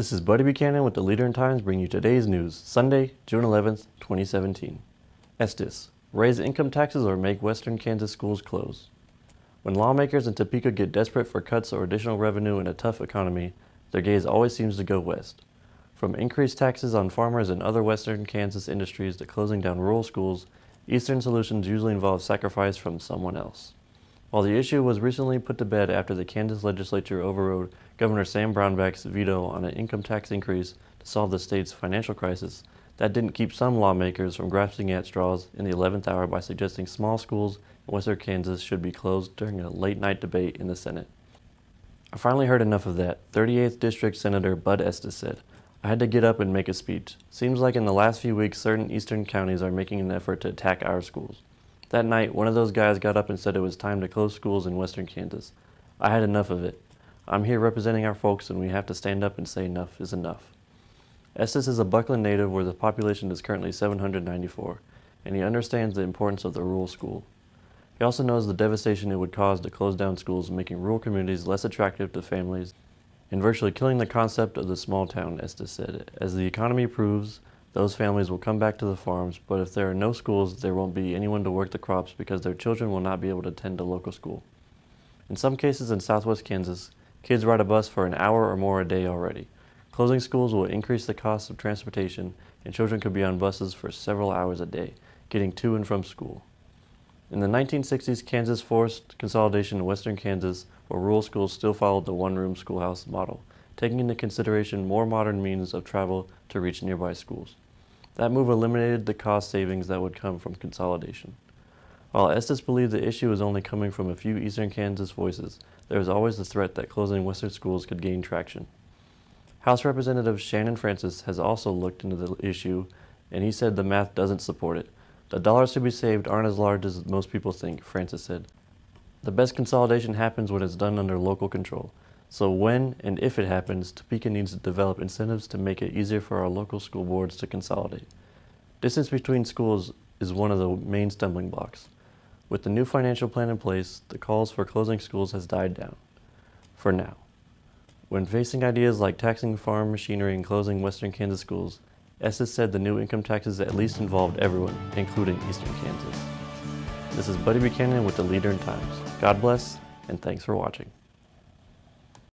This is Buddy Buchanan with the Leader in Times bringing you today's news, Sunday, June 11th, 2017. Estes, raise income taxes or make Western Kansas schools close. When lawmakers in Topeka get desperate for cuts or additional revenue in a tough economy, their gaze always seems to go west. From increased taxes on farmers and other Western Kansas industries to closing down rural schools, Eastern solutions usually involve sacrifice from someone else. While the issue was recently put to bed after the Kansas legislature overrode Governor Sam Brownback's veto on an income tax increase to solve the state's financial crisis, that didn't keep some lawmakers from grasping at straws in the 11th hour by suggesting small schools in Western Kansas should be closed during a late-night debate in the Senate. I finally heard enough of that, 38th District Senator Bud Estes said. I had to get up and make a speech. Seems like in the last few weeks, certain eastern counties are making an effort to attack our schools. That night, one of those guys got up and said it was time to close schools in Western Kansas. I had enough of it. I'm here representing our folks, and we have to stand up and say enough is enough. Estes is a Buckland native where the population is currently 794, and he understands the importance of the rural school. He also knows the devastation it would cause to close down schools, making rural communities less attractive to families, and virtually killing the concept of the small town, Estes said. As the economy proves, those families will come back to the farms, but if there are no schools, there won't be anyone to work the crops because their children will not be able to attend a local school. In some cases in southwest Kansas, kids ride a bus for an hour or more a day already. Closing schools will increase the cost of transportation, and children could be on buses for several hours a day, getting to and from school. In the 1960s, Kansas forced consolidation in western Kansas, where rural schools still followed the one-room schoolhouse model, taking into consideration more modern means of travel to reach nearby schools. That move eliminated the cost savings that would come from consolidation. While Estes believed the issue is only coming from a few eastern Kansas voices, there is always the threat that closing western schools could gain traction. House Representative Shannon has also looked into the issue, and he said the math doesn't support it. The dollars to be saved aren't as large as most people think, Francis said. The best consolidation happens when it's done under local control. So when and if it happens, Topeka needs to develop incentives to make it easier for our local school boards to consolidate. Distance between schools is one of the main stumbling blocks. With the new financial plan in place, the calls for closing schools has died down. For now. When facing ideas like taxing farm machinery and closing western Kansas schools, Estes said the new income taxes at least involved everyone, including eastern Kansas. This is Buddy Buchanan with the Leader in Times. God bless, and thanks for watching.